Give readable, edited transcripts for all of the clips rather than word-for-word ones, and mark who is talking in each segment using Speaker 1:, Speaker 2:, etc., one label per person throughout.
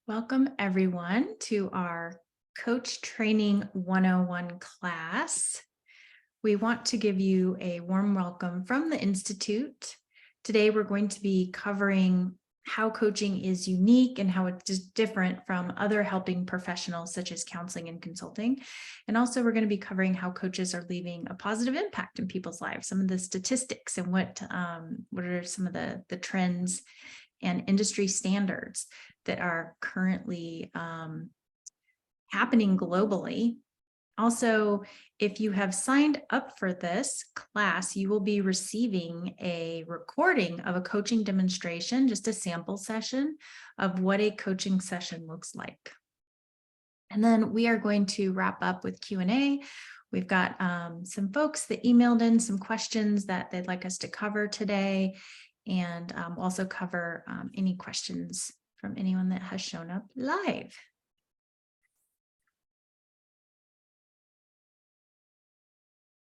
Speaker 1: Welcome, everyone, to our Coach Training 101 class. We want to give you a warm welcome from the Institute. Today, we're going to be covering how coaching is unique and how it's different from other helping professionals such as counseling and consulting. And also, we're going to be covering how coaches are leaving a positive impact in people's lives, some of the statistics and what are some of the trends and industry standards that are currently happening globally. Also, if you have signed up for this class, you will be receiving a recording of a coaching demonstration, just a sample session of what a coaching session looks like. And then we are going to wrap up with Q&A. We've got some folks that emailed in some questions that they'd like us to cover today, and also cover any questions from anyone that has shown up live.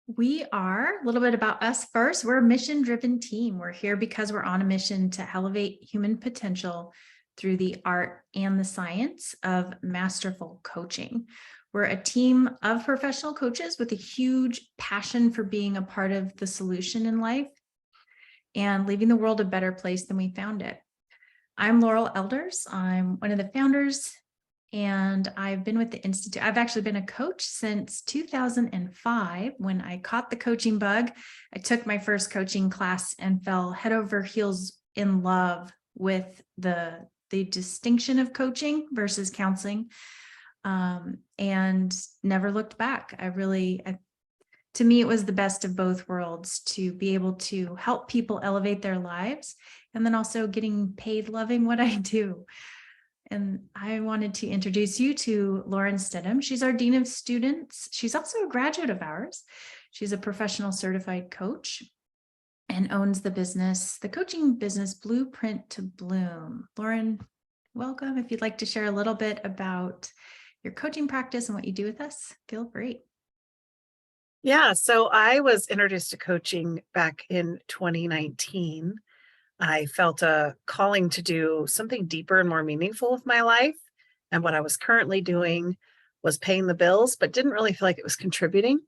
Speaker 1: We are, a little bit about us first, we're a mission-driven team. We're here because we're on a mission to elevate human potential through the art and the science of masterful coaching. We're a team of professional coaches with a huge passion for being a part of the solution in life and leaving the world a better place than we found it. I'm Laurel Elders. I'm one of the founders, and I've been with the Institute. I've actually been a coach since 2005 when I caught the coaching bug. I took my first coaching class and fell head over heels in love with the distinction of coaching versus counseling, and never looked back. To me, it was the best of both worlds to be able to help people elevate their lives and then also getting paid loving what I do. And I wanted to introduce you to Lauren Stidham. She's our Dean of Students. She's also a graduate of ours. She's a professional certified coach and owns the coaching business Blueprint to Bloom. Lauren, welcome. If you'd like to share a little bit about your coaching practice and what you do with us, feel free.
Speaker 2: Yeah, so I was introduced to coaching back in 2019. I felt a calling to do something deeper and more meaningful with my life. And what I was currently doing was paying the bills, but didn't really feel like it was contributing.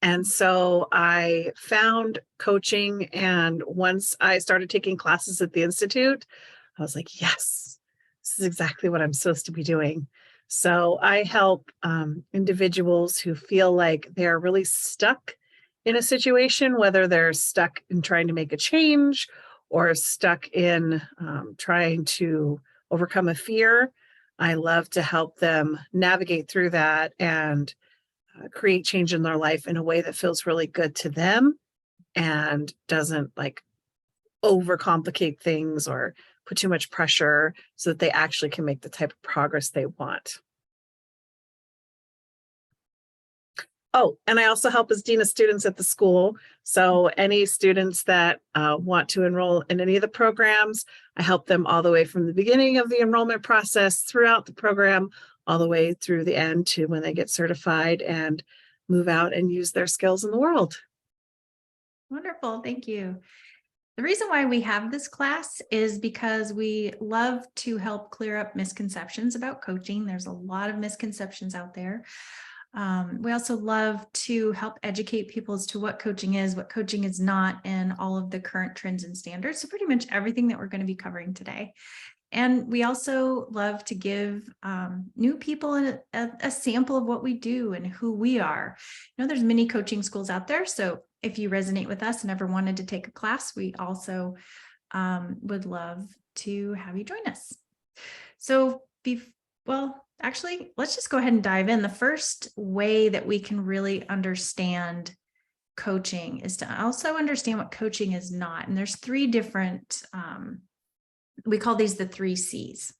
Speaker 2: And so I found coaching. And once I started taking classes at the Institute, I was like, yes, this is exactly what I'm supposed to be doing. So I help individuals who feel like they're really stuck in a situation, whether they're stuck in trying to make a change or stuck in trying to overcome a fear. I love to help them navigate through that and create change in their life in a way that feels really good to them and doesn't overcomplicate things or put too much pressure so that they actually can make the type of progress they want. Oh, and I also help as Dean of Students at the school. So any students that want to enroll in any of the programs, I help them all the way from the beginning of the enrollment process throughout the program, all the way through the end to when they get certified and move out and use their skills in the world.
Speaker 1: Wonderful. Thank you. The reason why we have this class is because we love to help clear up misconceptions about coaching. There's a lot of misconceptions out there. We also love to help educate people as to what coaching is not, and all of the current trends and standards. So pretty much everything that we're going to be covering today. And we also love to give new people a sample of what we do and who we are. There's many coaching schools out there. So if you resonate with us and ever wanted to take a class, we also would love to have you join us. So actually, let's just go ahead and dive in. The first way that we can really understand coaching is to also understand what coaching is not. And there's three different, we call these the 3 C's.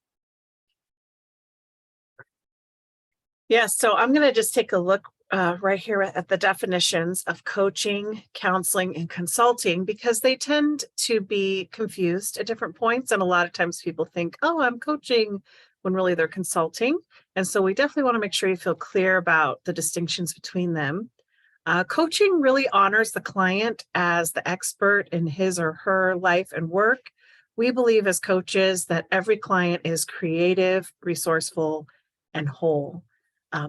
Speaker 2: Yeah, so I'm going to just take a look right here at the definitions of coaching, counseling, and consulting, because they tend to be confused at different points. And a lot of times people think, oh, I'm coaching, when really they're consulting. And so we definitely want to make sure you feel clear about the distinctions between them. Coaching really honors the client as the expert in his or her life and work, We believe as coaches that every client is creative, resourceful, and whole.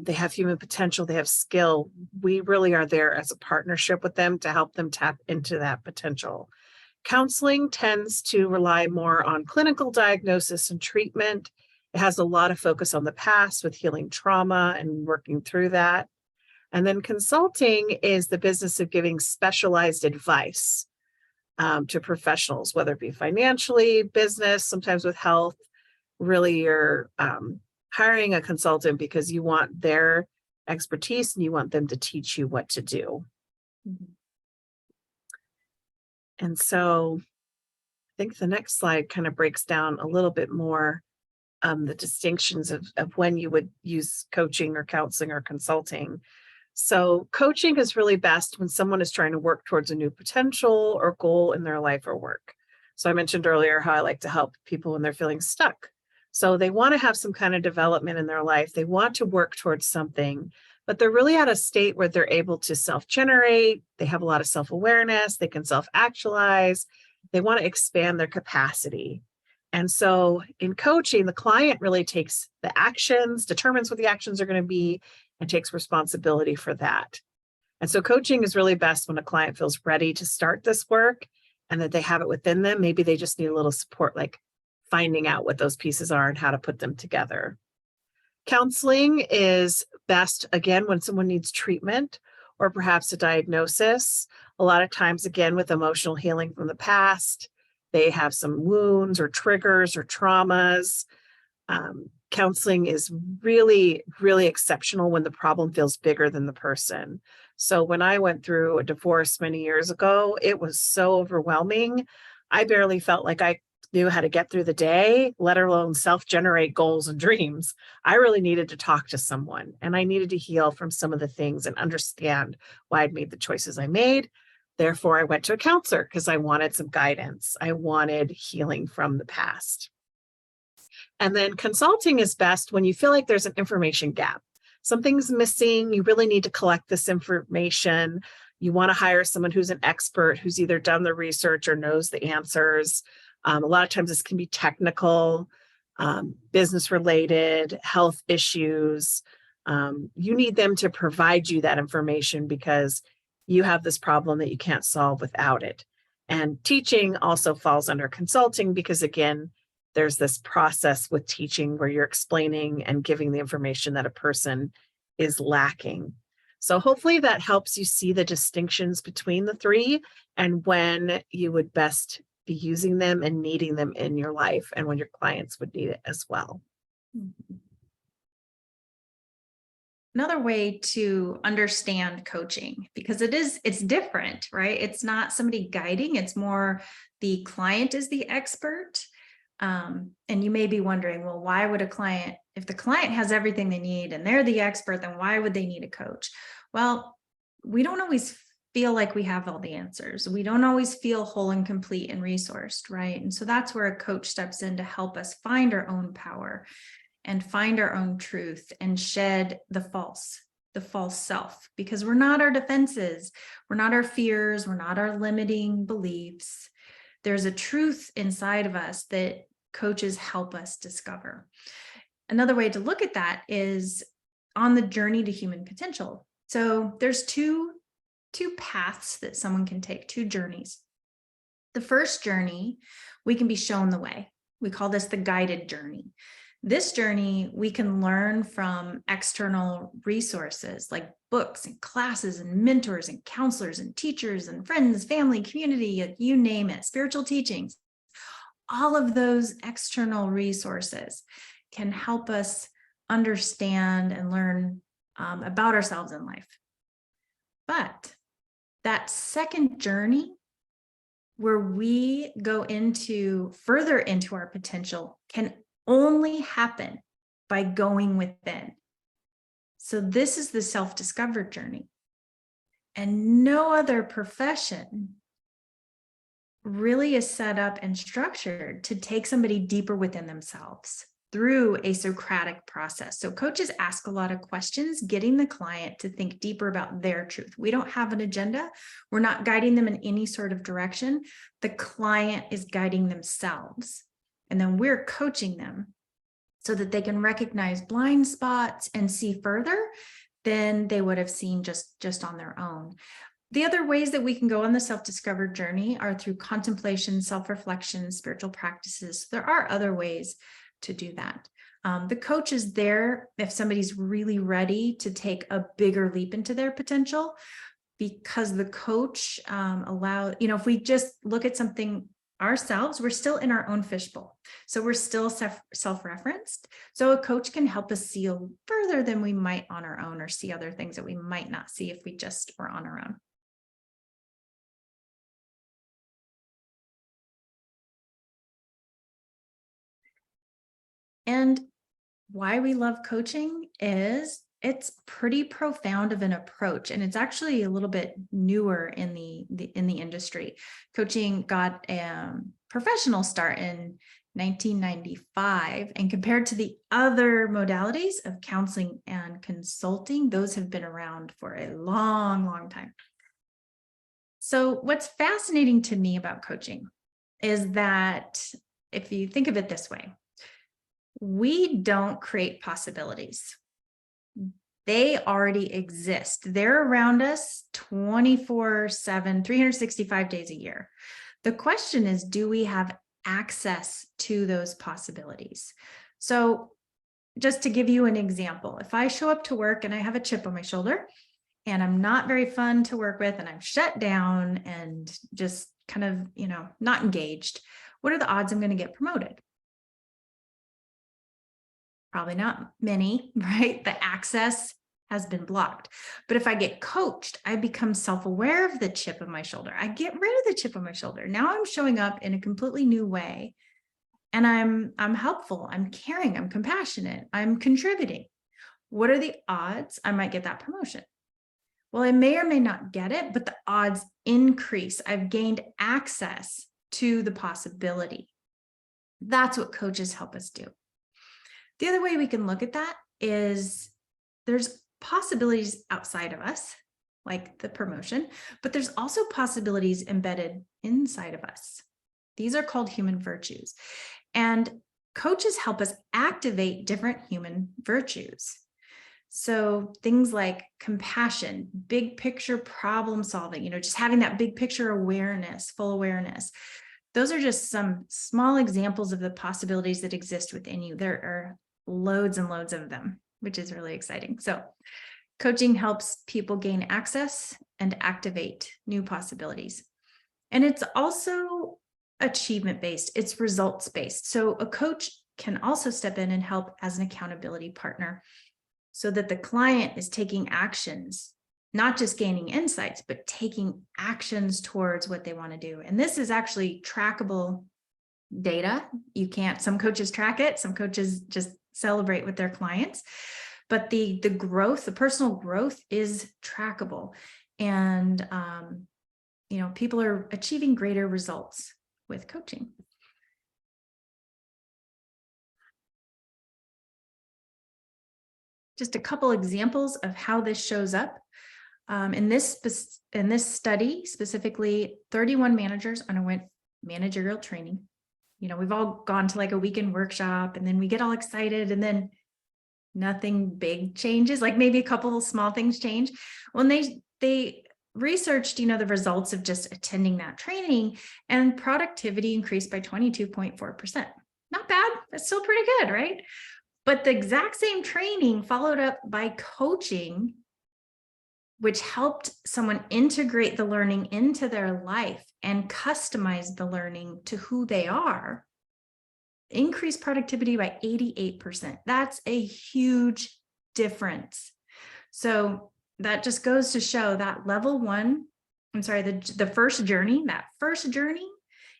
Speaker 2: They have human potential, they have skill. We really are there as a partnership with them to help them tap into that potential. Counseling tends to rely more on clinical diagnosis and treatment. It has a lot of focus on the past with healing trauma and working through that. And then consulting is the business of giving specialized advice to professionals, whether it be financially, business, sometimes with health. Really, you're hiring a consultant because you want their expertise and you want them to teach you what to do.
Speaker 1: Mhm.
Speaker 2: And so I think the next slide kind of breaks down a little bit more the distinctions of when you would use coaching or counseling or consulting. So, coaching is really best when someone is trying to work towards a new potential or goal in their life or work. So, I mentioned earlier how I like to help people when they're feeling stuck. So, they want to have some kind of development in their life, they want to work towards something, but they're really at a state where they're able to self generate, they have a lot of self awareness, they can self actualize, they want to expand their capacity. And so, in coaching, the client really takes the actions, determines what the actions are going to be, and takes responsibility for that. And so coaching is really best when a client feels ready to start this work and that they have it within them. Maybe they just need a little support, like finding out what those pieces are and how to put them together. Counseling is best, again, when someone needs treatment or perhaps a diagnosis. A lot of times, again, with emotional healing from the past, they have some wounds or triggers or traumas. Counseling is really, really exceptional when the problem feels bigger than the person. So when I went through a divorce many years ago, it was so overwhelming. I barely felt like I knew how to get through the day, let alone self-generate goals and dreams. I really needed to talk to someone and I needed to heal from some of the things and understand why I'd made the choices I made. Therefore, I went to a counselor because I wanted some guidance. I wanted healing from the past. And then consulting is best when you feel like there's an information gap. Something's missing. You really need to collect this information. You want to hire someone who's an expert, who's either done the research or knows the answers. A lot of times this can be technical, business related, health issues. You need them to provide you that information because you have this problem that you can't solve without it. And teaching also falls under consulting because, again, there's this process with teaching where you're explaining and giving the information that a person is lacking. So hopefully that helps you see the distinctions between the three and when you would best be using them and needing them in your life and when your clients would need it as well.
Speaker 1: Mhm. Another way to understand coaching, because it's different, right? It's not somebody guiding, it's more the client is the expert. And you may be wondering, well, why would if the client has everything they need and they're the expert, then why would they need a coach? Well, we don't always feel like we have all the answers. We don't always feel whole and complete and resourced, right? And so that's where a coach steps in to help us find our own power and find our own truth and shed the false self, because we're not our defenses, we're not our fears, we're not our limiting beliefs. There's a truth inside of us that coaches help us discover. Another way to look at that is on the journey to human potential. So there's two paths that someone can take, two journeys. The first journey, we can be shown the way. We call this the guided journey. This journey, we can learn from external resources like books and classes and mentors and counselors and teachers and friends, family, community, you name it, spiritual teachings. All of those external resources can help us understand and learn about ourselves in life. But that second journey, where we go further into our potential, can only happen by going within. So this is the self-discovered journey. And no other profession really is set up and structured to take somebody deeper within themselves. through a Socratic process. So coaches ask a lot of questions, getting the client to think deeper about their truth. We don't have an agenda. We're not guiding them in any sort of direction. The client is guiding themselves. And then we're coaching them so that they can recognize blind spots and see further than they would have seen just on their own. The other ways that we can go on the self-discovered journey are through contemplation, self-reflection, spiritual practices. There are other ways to do that. The coach is there if somebody's really ready to take a bigger leap into their potential, because the coach if we just look at something ourselves, we're still in our own fishbowl. So we're still self-referenced. So a coach can help us see further than we might on our own, or see other things that we might not see if we just were on our own. And why we love coaching is it's pretty profound of an approach, and it's actually a little bit newer in the industry. Coaching got a professional start in 1995, and compared to the other modalities of counseling and consulting, those have been around for a long, long time. So what's fascinating to me about coaching is that if you think of it this way, we don't create possibilities. They already exist. They're around us 24/7, 365 days a year. The question is, do we have access to those possibilities? So just to give you an example, if I show up to work and I have a chip on my shoulder and I'm not very fun to work with and I'm shut down and just kind of, not engaged, what are the odds I'm going to get promoted? Probably not many, right? The access has been blocked. But if I get coached, I become self-aware of the chip on my shoulder. I get rid of the chip on my shoulder. Now I'm showing up in a completely new way. And I'm helpful, I'm caring, I'm compassionate, I'm contributing. What are the odds I might get that promotion? Well, I may or may not get it, but the odds increase. I've gained access to the possibility. That's what coaches help us do. The other way we can look at that is there's possibilities outside of us, like the promotion, but there's also possibilities embedded inside of us. These are called human virtues. And coaches help us activate different human virtues. So things like compassion, big picture problem solving, just having that big picture awareness, full awareness. Those are just some small examples of the possibilities that exist within you. There are loads and loads of them, which is really exciting. So coaching helps people gain access and activate new possibilities. And it's also achievement-based, it's results-based. So a coach can also step in and help as an accountability partner so that the client is taking actions, not just gaining insights, but taking actions towards what they want to do. And this is actually trackable data. Some coaches track it, some coaches just celebrate with their clients, but the growth, the personal growth is trackable. And, people are achieving greater results with coaching. Just a couple examples of how this shows up. In this study, specifically, 31 managers underwent managerial training. We've all gone to like a weekend workshop and then we get all excited and then nothing big changes, like maybe a couple of small things change. When they researched, the results of just attending that training, and productivity increased by 22.4%. Not bad. That's still pretty good, right? But the exact same training followed up by coaching, which helped someone integrate the learning into their life and customize the learning to who they are, increased productivity by 88%. That's a huge difference. So that just goes to show that the first journey,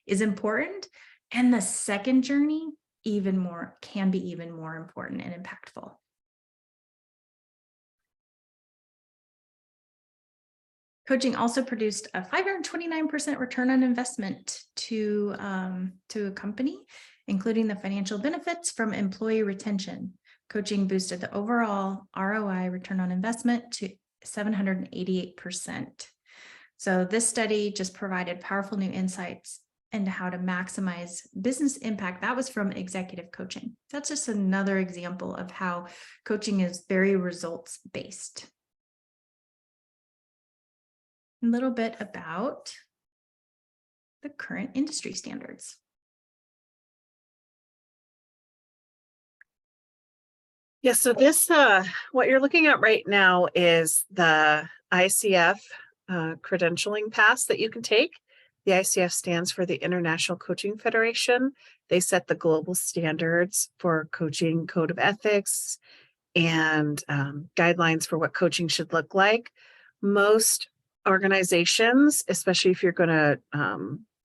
Speaker 1: is important. And the second journey can be even more important and impactful. Coaching also produced a 529% return on investment to a company. including the financial benefits from employee retention. Coaching boosted the overall ROI, return on investment, to 788%. So this study just provided powerful new insights into how to maximize business impact. That was from executive coaching. That's just another example of how coaching is very results-based. A little bit about the current industry standards.
Speaker 2: Yeah, so this, what you're looking at right now is the ICF credentialing pass that you can take. The ICF stands for the International Coaching Federation. They set the global standards for coaching code of ethics and guidelines for what coaching should look like. Most organizations, especially if you're going to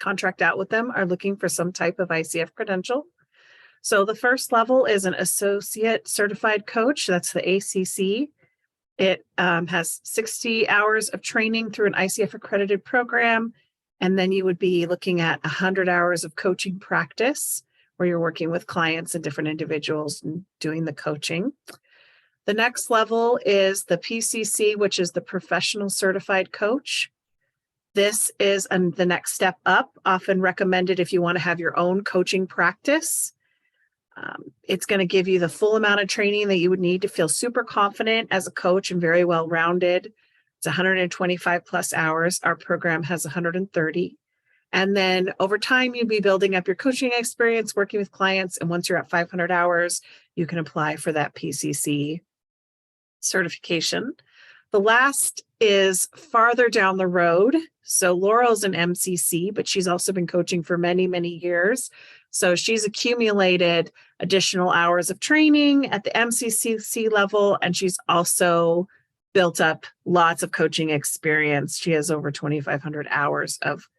Speaker 2: contract out with them, are looking for some type of ICF credential. So the first level is an associate certified coach. That's the ACC. It has 60 hours of training through an ICF accredited program. And then you would be looking at 100 hours of coaching practice where you're working with clients and different individuals and doing the coaching. The next level is the PCC, which is the professional certified coach. This is the next step up, often recommended if you want to have your own coaching practice. It's going to give you the full amount of training that you would need to feel super confident as a coach and very well-rounded. It's 125 plus hours. Our program has 130. And then over time, you'll be building up your coaching experience, working with clients. And once you're at 500 hours, you can apply for that PCC certification. The last is farther down the road. So Laurel's an MCC, but she's also been coaching for many, many years. So she's accumulated additional hours of training at the MCC level, and she's also built up lots of coaching experience. She has over 2,500 hours of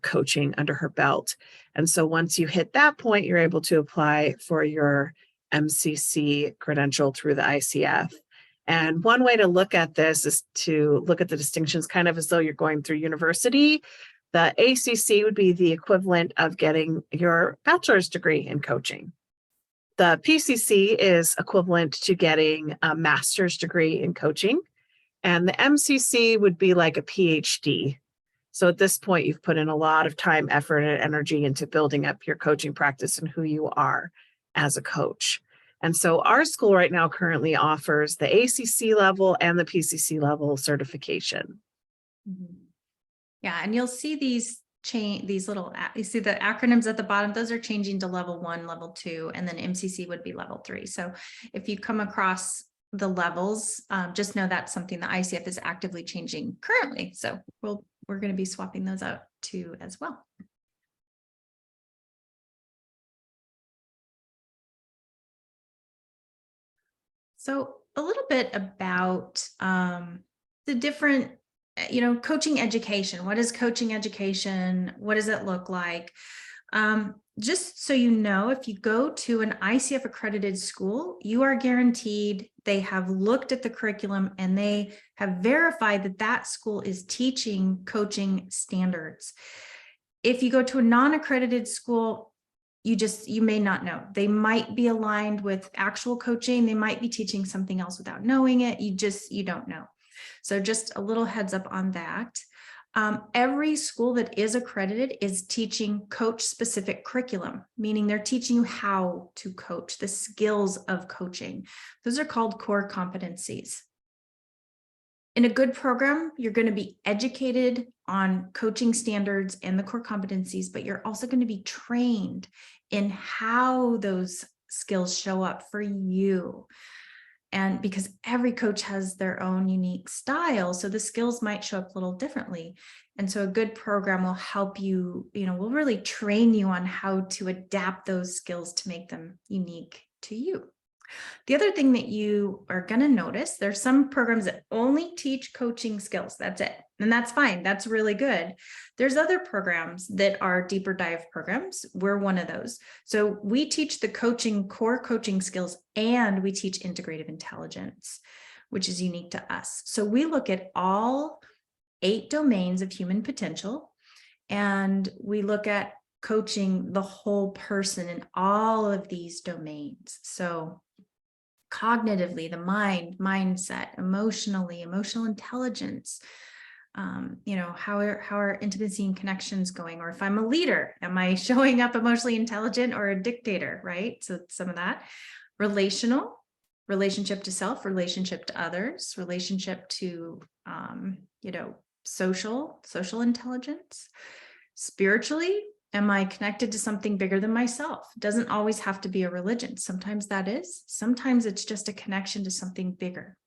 Speaker 2: coaching under her belt. And so once you hit that point, you're able to apply for your MCC credential through the ICF. And one way to look at this is to look at the distinctions kind of as though you're going through university. The ACC would be the equivalent of getting your bachelor's degree in coaching. The PCC is equivalent to getting a master's degree in coaching. And the MCC would be like a PhD. So at this point, you've put in a lot of time, effort, and energy into building up your coaching practice and who you are as a coach. And so our school right now currently offers the ACC level and the PCC level certification.
Speaker 1: Mm-hmm. Yeah, and you'll see these little, you see the acronyms at the bottom, those are changing to level 1, level 2, and then MCC would be level 3. So if you come across the levels, just know that's something the ICF is actively changing currently. So we're going to be swapping those out too as well. So a little bit about the different, coaching education. What is coaching education? What does it look like? Just so you know, if you go to an ICF accredited school, you are guaranteed they have looked at the curriculum and they have verified that that school is teaching coaching standards. If you go to a non-accredited school, you may not know. They might be aligned with actual coaching. They might be teaching something else without knowing it. You don't know. So just a little heads up on that. Every school that is accredited is teaching coach-specific curriculum, meaning they're teaching you how to coach, the skills of coaching. Those are called core competencies. In a good program, you're going to be educated on coaching standards and the core competencies, but you're also going to be trained in how those skills show up for you. And because every coach has their own unique style, so the skills might show up a little differently. And so a good program will help you, will really train you on how to adapt those skills to make them unique to you. The other thing that you are going to notice, there's some programs that only teach coaching skills. That's it. And that's fine. That's really good. There's other programs that are deeper dive programs. We're one of those. So we teach the core coaching skills, and we teach integrative intelligence, which is unique to us. So we look at all 8 domains of human potential, and we look at coaching the whole person in all of these domains. So cognitively, the mind, mindset, emotionally, emotional intelligence, how are intimacy and connections going? Or if I'm a leader, am I showing up emotionally intelligent or a dictator, right? So some of that. Relational, relationship to self, relationship to others, relationship to, social intelligence. Spiritually, am I connected to something bigger than myself? It doesn't always have to be a religion. Sometimes that is. Sometimes it's just a connection to something bigger.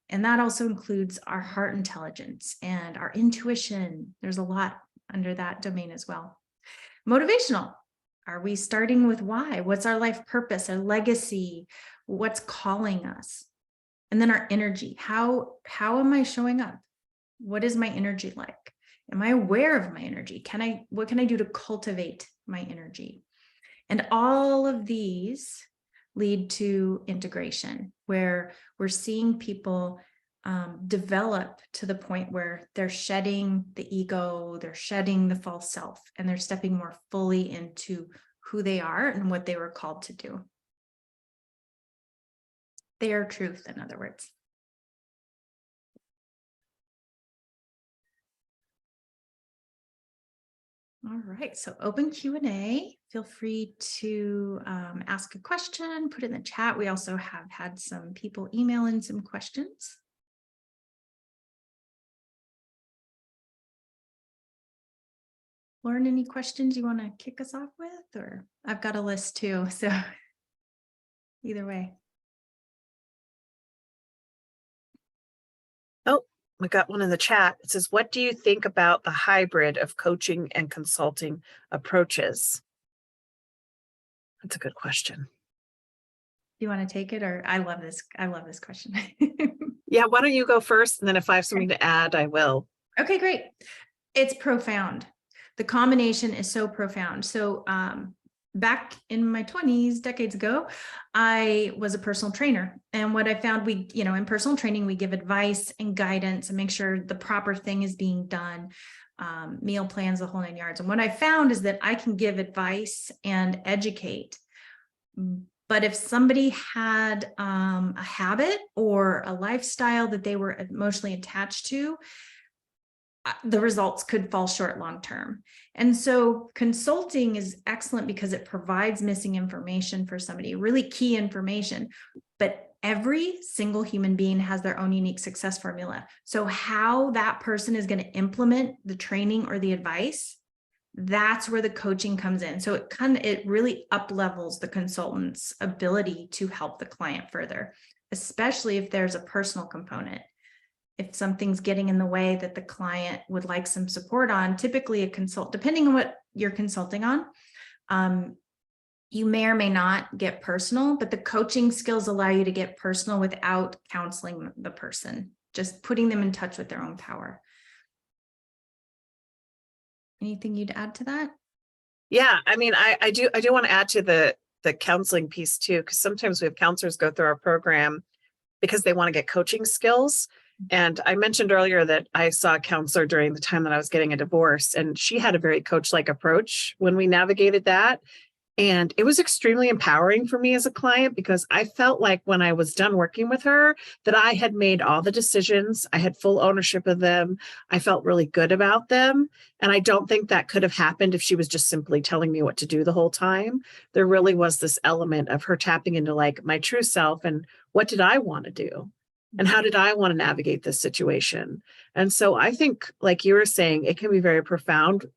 Speaker 1: And that also includes our heart intelligence and our intuition. There's a lot under that domain as well. Motivational. Are we starting with why? What's our life purpose, our legacy? What's calling us? And then our energy. How am I showing up? What is my energy like? Am I aware of my energy? What can I do to cultivate my energy? And all of these lead to integration, where we're seeing people develop to the point where they're shedding the ego, they're shedding the false self, and they're stepping more fully into who they are and what they were called to do. Their truth, in other words. All right, so open Q&A. Feel free to ask a question, put it in the chat. We also have had some people email in some questions. Lauren, any questions you want to kick us off with? Or I've got a list too, so either way.
Speaker 2: Oh, we got one in the chat. It says, what do you think about the hybrid of coaching and consulting approaches? That's a good question.
Speaker 1: Do you want to take it, or I love this question.
Speaker 2: Yeah, why don't you go first? And then if I have something to add, I will.
Speaker 1: Okay, great. It's profound. The combination is so profound. So back in my 20s, decades ago, I was a personal trainer. And what I found, in personal training, we give advice and guidance and make sure the proper thing is being done, meal plans, the whole 9 yards. And what I found is that I can give advice and educate. But if somebody had a habit or a lifestyle that they were emotionally attached to, the results could fall short long term. And so consulting is excellent because it provides missing information for somebody, really key information. But every single human being has their own unique success formula. So how that person is going to implement the training or the advice, that's where the coaching comes in. So it really up levels the consultant's ability to help the client further, especially if there's a personal component. If something's getting in the way that the client would like some support on, typically depending on what you're consulting on, you may or may not get personal, but the coaching skills allow you to get personal without counseling the person, just putting them in touch with their own power. Anything you'd add to that?
Speaker 2: Yeah, I mean, I do want to add to the counseling piece too, because sometimes we have counselors go through our program because they want to get coaching skills. And I mentioned earlier that I saw a counselor during the time that I was getting a divorce, and she had a very coach-like approach when we navigated that. And it was extremely empowering for me as a client, because I felt like when I was done working with her, that I had made all the decisions. I had full ownership of them. I felt really good about them. And I don't think that could have happened if she was just simply telling me what to do the whole time. There really was this element of her tapping into like my true self and what did I want to do? And how did I want to navigate this situation? And so I think, like you were saying, it can be very profound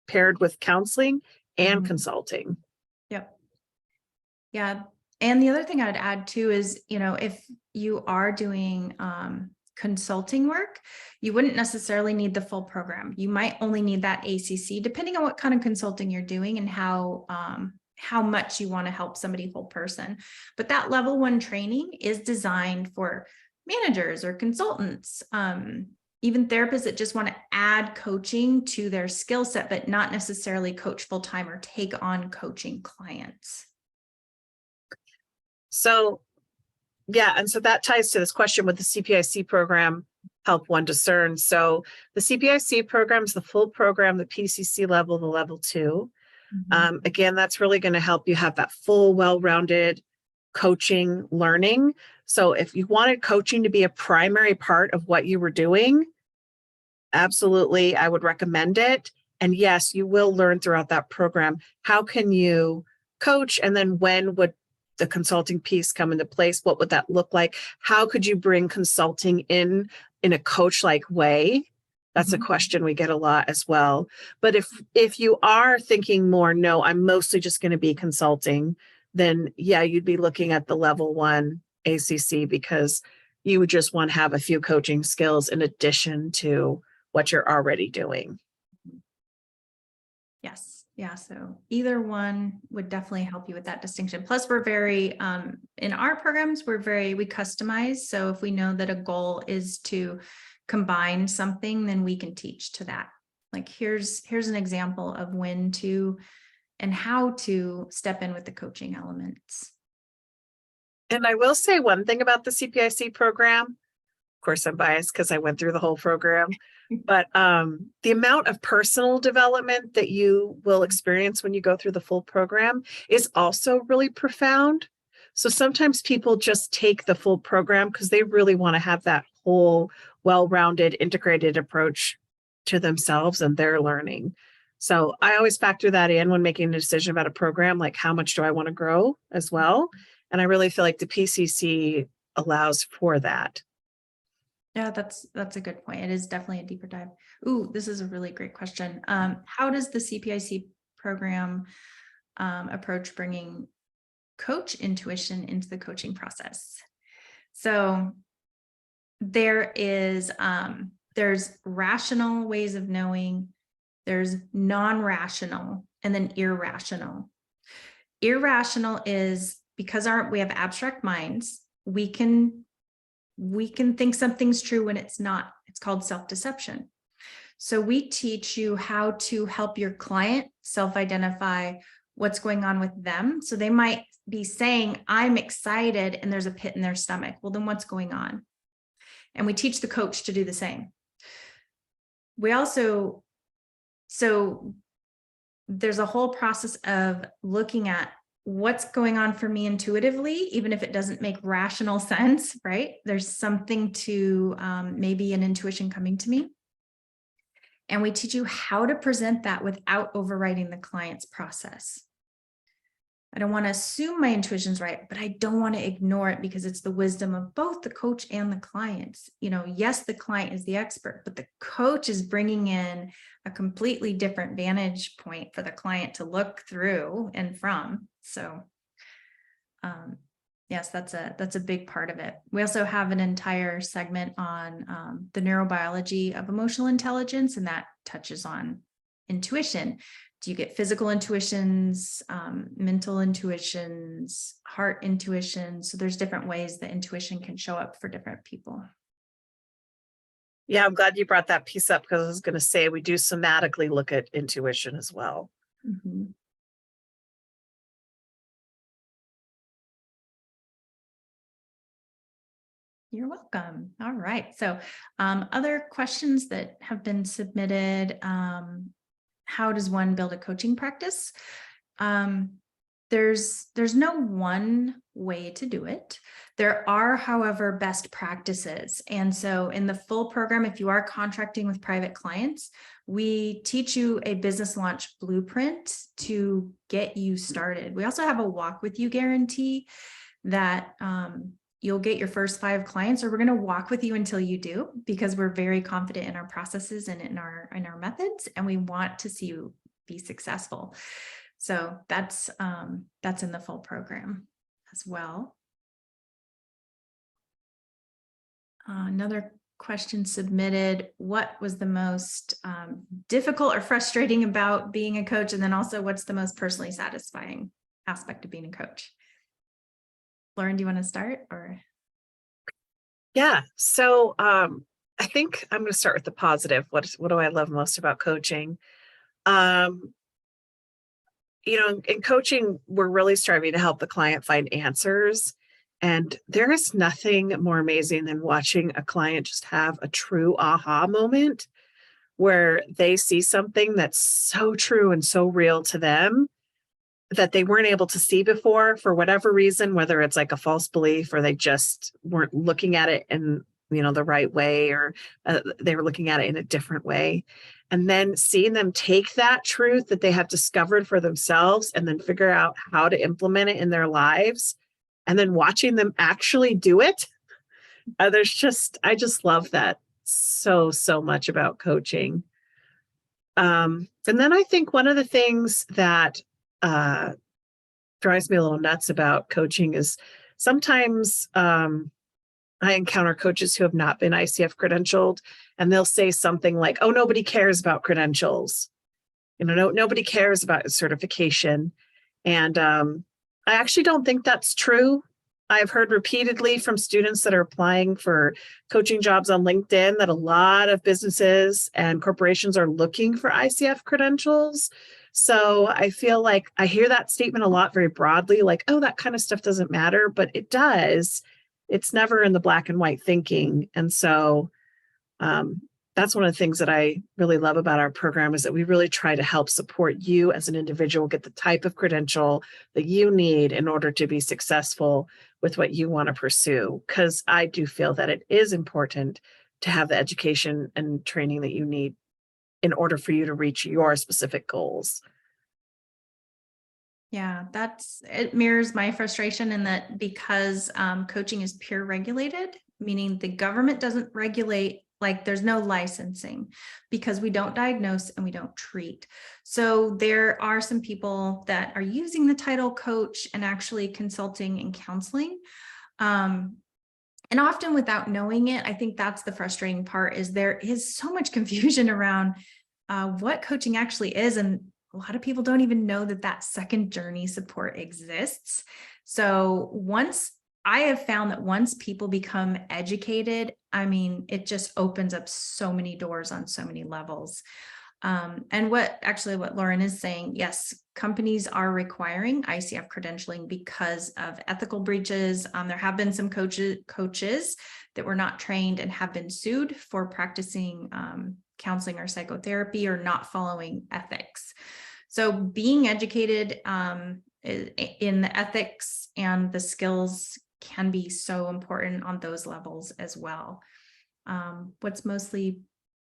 Speaker 2: paired with counseling and consulting.
Speaker 1: Yep. Yeah. And the other thing I'd add too is, if you are doing consulting work, you wouldn't necessarily need the full program. You might only need that ACC, depending on what kind of consulting you're doing and how much you want to help somebody whole person. But that level 1 training is designed for managers or consultants, even therapists that just want to add coaching to their skill set, but not necessarily coach full-time or take on coaching clients.
Speaker 2: So, yeah, and so that ties to this question with the CPIC program, help one discern. So the CPIC program is the full program, the PCC level, the level 2. Again, that's really going to help you have that full, well-rounded coaching learning. So if you wanted coaching to be a primary part of what you were doing, absolutely, I would recommend it. And yes, you will learn throughout that program. How can you coach? And then when would the consulting piece come into place? What would that look like? How could you bring consulting in a coach-like way? That's a question we get a lot as well. But if you are thinking more, no, I'm mostly just going to be consulting, then yeah, you'd be looking at the level 1 ACC, because you would just want to have a few coaching skills in addition to what you're already doing.
Speaker 1: Yes. Yeah. So either one would definitely help you with that distinction. Plus, we're very, in our programs, we customize. So if we know that a goal is to combine something, then we can teach to that. Like here's an example of when to and how to step in with the coaching elements.
Speaker 2: And I will say one thing about the CPIC program. Of course, I'm biased because I went through the whole program, but the amount of personal development that you will experience when you go through the full program is also really profound. So sometimes people just take the full program because they really want to have that whole well-rounded, integrated approach to themselves and their learning. So I always factor that in when making a decision about a program, like how much do I want to grow as well? And I really feel like the PCC allows for that.
Speaker 1: Yeah, that's a good point. It is definitely a deeper dive. Ooh, this is a really great question. How does the CPIC program approach bringing coach intuition into the coaching process? So there's rational ways of knowing, there's non-rational, and then irrational. Irrational is because we have abstract minds, we can think something's true when it's not. It's called self-deception. So we teach you how to help your client self-identify what's going on with them. So they might be saying, I'm excited, and there's a pit in their stomach. Well, then what's going on? And we teach the coach to do the same. So there's a whole process of looking at what's going on for me intuitively, even if it doesn't make rational sense, right? There's something to maybe an intuition coming to me. And we teach you how to present that without overriding the client's process. I don't want to assume my intuition's right, but I don't want to ignore it because it's the wisdom of both the coach and the clients. Yes, the client is the expert, but the coach is bringing in a completely different vantage point for the client to look through and from. So, yes, that's a big part of it. We also have an entire segment on the neurobiology of emotional intelligence, and that touches on intuition. Do you get physical intuitions, mental intuitions, heart intuitions? So there's different ways that intuition can show up for different people.
Speaker 2: Yeah, I'm glad you brought that piece up because I was going to say we do somatically look at intuition as well.
Speaker 1: Mm-hmm. You're welcome. All right. So other questions that have been submitted. How does one build a coaching practice? There's no one way to do it. There are, however, best practices. And so in the full program, if you are contracting with private clients, we teach you a business launch blueprint to get you started. We also have a walk with you guarantee that you'll get your first 5 clients, or we're going to walk with you until you do, because we're very confident in our processes and in our methods, and we want to see you be successful. So that's in the full program as well. Another question submitted: what was the most difficult or frustrating about being a coach? And then also, what's the most personally satisfying aspect of being a coach? Lauren, do you want to start? Or
Speaker 2: yeah, so I think I'm going to start with the positive. What do I love most about coaching? In coaching, we're really striving to help the client find answers. And there is nothing more amazing than watching a client just have a true aha moment. where they see something that's so true and so real to them that they weren't able to see before for whatever reason, whether it's like a false belief or they just weren't looking at it in, the right way, or they were looking at it in a different way. And then seeing them take that truth that they have discovered for themselves and then figure out how to implement it in their lives, and then watching them actually do it. I just love that so, so much about coaching. And then I think one of the things that uh, drives me a little nuts about coaching is sometimes I encounter coaches who have not been ICF credentialed, and they'll say something like, "Oh, nobody cares about credentials. Nobody cares about certification." And I actually don't think that's true. I've heard repeatedly from students that are applying for coaching jobs on LinkedIn that a lot of businesses and corporations are looking for ICF credentials. So I feel like I hear that statement a lot very broadly, like, oh, that kind of stuff doesn't matter, but it does. It's never in the black and white thinking. And so um, that's one of the things that I really love about our program, is that we really try to help support you as an individual get the type of credential that you need in order to be successful with what you want to pursue. Because I do feel that it is important to have the education and training that you need in order for you to reach your specific goals.
Speaker 1: Yeah, it mirrors my frustration in that because coaching is peer regulated, meaning the government doesn't regulate, like there's no licensing because we don't diagnose and we don't treat. So there are some people that are using the title coach and actually consulting and counseling. And often without knowing it. I think that's the frustrating part, is there is so much confusion around what coaching actually is. And a lot of people don't even know that that second journey support exists. So I have found that once people become educated, it just opens up so many doors on so many levels. And what Lauren is saying, yes, companies are requiring ICF credentialing because of ethical breaches. There have been some coaches that were not trained and have been sued for practicing counseling or psychotherapy or not following ethics. So being educated in the ethics and the skills can be so important on those levels as well.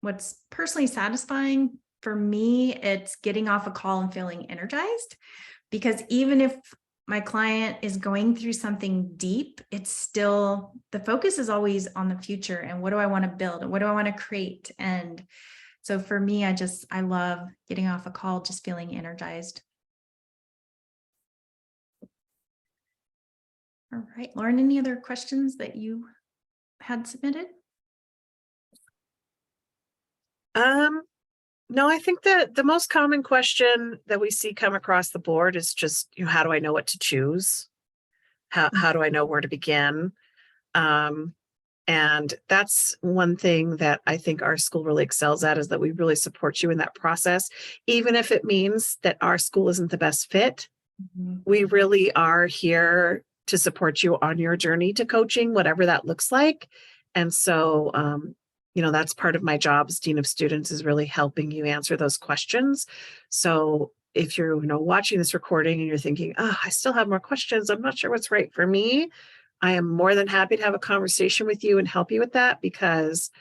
Speaker 1: What's personally satisfying for me, it's getting off a call and feeling energized, because even if my client is going through something deep, it's still, the focus is always on the future and what do I want to build and what do I want to create. And so for me, I love getting off a call, just feeling energized. All right, Lauren, any other questions that you had submitted?
Speaker 2: No, I think that the most common question that we see come across the board is just, how do I know what to choose? How do I know where to begin? And that's one thing that I think our school really excels at, is that we really support you in that process. Even if it means that our school isn't the best fit, we really are here to support you on your journey to coaching, whatever that looks like. And so, that's part of my job as Dean of Students, is really helping you answer those questions. So if you're, watching this recording and you're thinking, oh, I still have more questions, I'm not sure what's right for me, I am more than happy to have a conversation with you and help you with that, because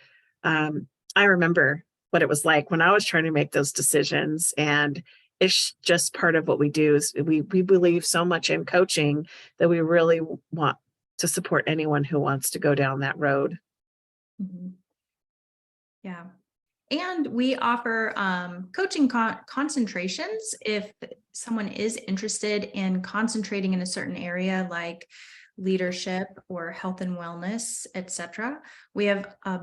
Speaker 2: I remember what it was like when I was trying to make those decisions. And it's just part of what we do. Is we believe so much in coaching that we really want to support anyone who wants to go down that road.
Speaker 1: Mm-hmm. Yeah. And we offer coaching concentrations if someone is interested in concentrating in a certain area, like leadership or health and wellness, etc. We have a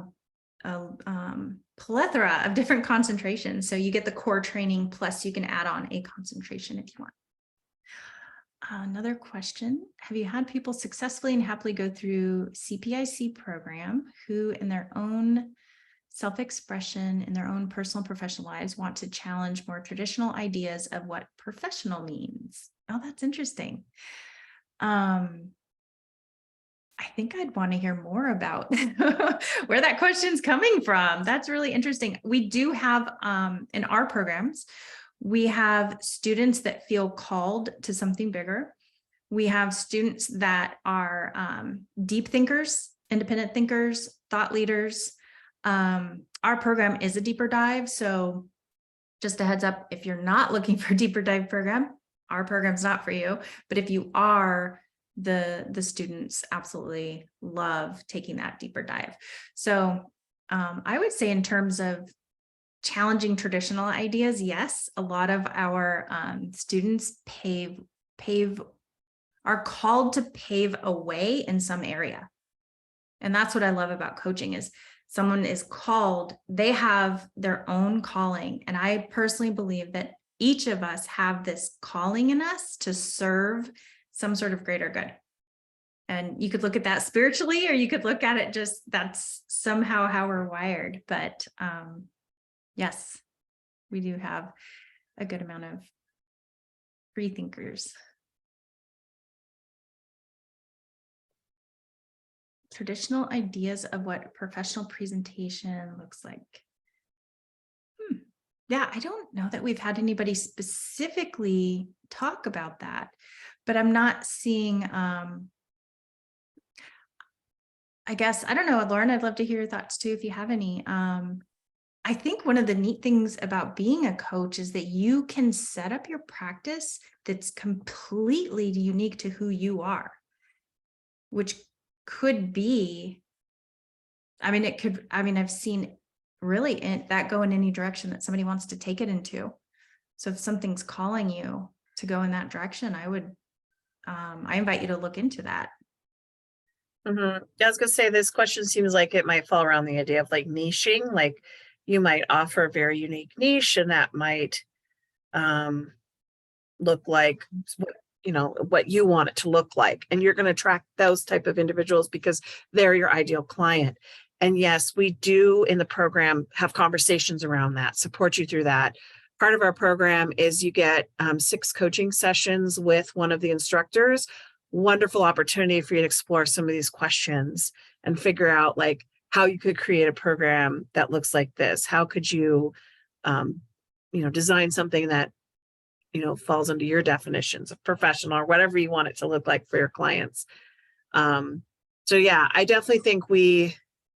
Speaker 1: plethora of different concentrations. So you get the core training, plus you can add on a concentration if you want. Another question: have you had people successfully and happily go through CPIC program who in their own self-expression in their own personal and professional lives want to challenge more traditional ideas of what professional means? Oh, that's interesting. I think I'd want to hear more about where that question's coming from. That's really interesting. We do have in our programs, we have students that feel called to something bigger. We have students that are deep thinkers, independent thinkers, thought leaders. Our program is a deeper dive. So just a heads up, if you're not looking for a deeper dive program, our program's not for you. But if you are, the students absolutely love taking that deeper dive. So I would say in terms of challenging traditional ideas, yes, a lot of our students are called to pave a way in some area. And that's what I love about coaching is someone is called, they have their own calling. And I personally believe that each of us have this calling in us to serve some sort of greater good. And you could look at that spiritually, or you could look at it just that's somehow how we're wired. But yes, we do have a good amount of free thinkers. Traditional ideas of what a professional presentation looks like. Yeah, I don't know that we've had anybody specifically talk about that, but I'm not seeing, I guess, I don't know, Lauren, I'd love to hear your thoughts too, if you have any. I think one of the neat things about being a coach is that you can set up your practice that's completely unique to who you are, which could be, I've seen really that go in any direction that somebody wants to take it into. So if something's calling you to go in that direction, I invite you to look into that.
Speaker 2: Yeah, I was gonna say this question seems like it might fall around the idea of like niching, like you might offer a very unique niche and that might look like what you want it to look like, and you're going to attract those type of individuals because they're your ideal client. And yes, we do in the program have conversations around that, support you through that. Part of our program is you get 6 coaching sessions with one of the instructors. Wonderful opportunity for you to explore some of these questions and figure out like how you could create a program that looks like this. How could you design something that falls under your definitions of professional or whatever you want it to look like for your clients. So yeah, I definitely think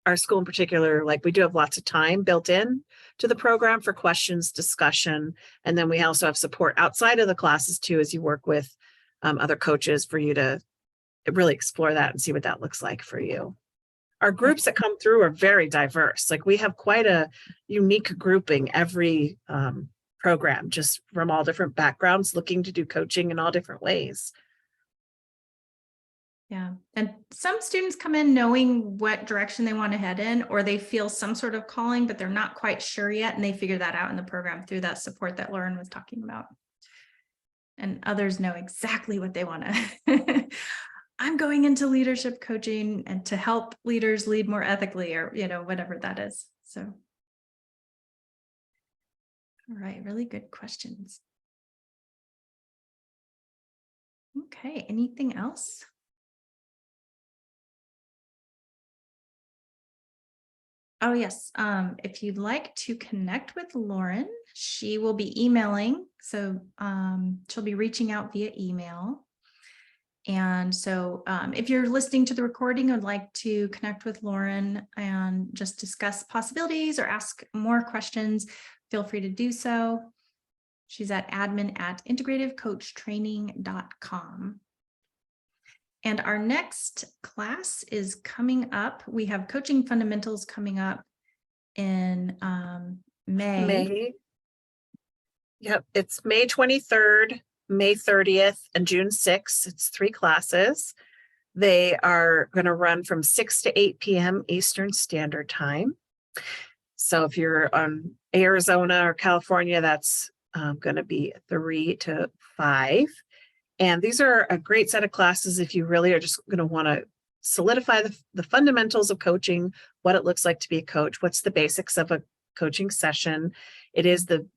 Speaker 2: our school in particular, like we do have lots of time built in to the program for questions, discussion. And then we also have support outside of the classes too, as you work with other coaches for you to really explore that and see what that looks like for you. Our groups that come through are very diverse. Like we have quite a unique grouping every program, just from all different backgrounds, looking to do coaching in all different ways.
Speaker 1: Yeah. And some students come in knowing what direction they want to head in, or they feel some sort of calling, but they're not quite sure yet. And they figure that out in the program through that support that Lauren was talking about. And others know exactly what they want to. I'm going into leadership coaching and to help leaders lead more ethically, or, whatever that is. So. All right. Really good questions. Okay. Anything else? Oh, yes. If you'd like to connect with Lauren, she will be emailing. So she'll be reaching out via email. And so if you're listening to the recording and would like to connect with Lauren and just discuss possibilities or ask more questions, feel free to do so. She's at admin@integrativecoachtraining.com. And our next class is coming up. We have coaching fundamentals coming up in May.
Speaker 2: Yep, it's May 23rd, May 30th, and June 6th. It's 3 classes. They are going to run from 6 to 8 p.m. Eastern Standard Time. So if you're on Arizona or California, that's going to be 3 to 5. And these are a great set of classes if you really are just going to want to solidify the fundamentals of coaching, what it looks like to be a coach, what's the basics of a coaching session. It is the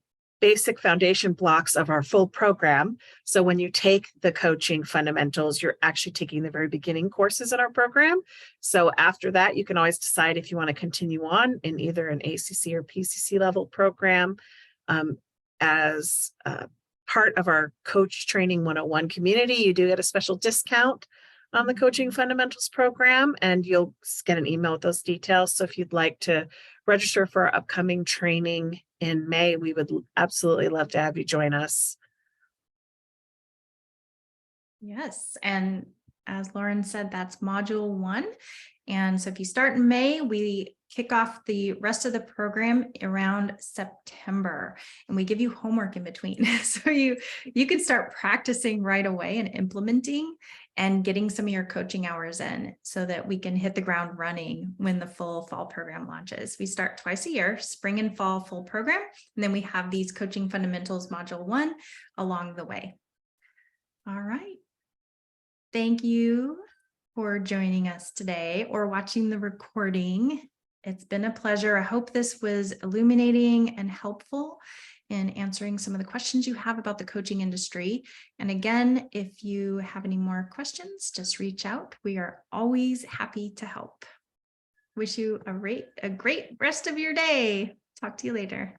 Speaker 2: basic foundation blocks of our full program. So when you take the coaching fundamentals, you're actually taking the very beginning courses in our program. So after that, you can always decide if you want to continue on in either an ACC or PCC level program. As part of our Coach Training 101 community, you do get a special discount on the Coaching Fundamentals program, and you'll get an email with those details. So if you'd like to register for our upcoming training in May, we would absolutely love to have you join us.
Speaker 1: Yes, and as Lauren said, that's module 1. And so if you start in May, we kick off the rest of the program around September, and we give you homework in between. So you can start practicing right away and implementing and getting some of your coaching hours in so that we can hit the ground running when the full fall program launches. We start twice a year, spring and fall full program, and then we have these coaching fundamentals module 1 along the way. All right. Thank you for joining us today or watching the recording. It's been a pleasure. I hope this was illuminating and helpful in answering some of the questions you have about the coaching industry. And again, if you have any more questions, just reach out. We are always happy to help. Wish you a great rest of your day. Talk to you later.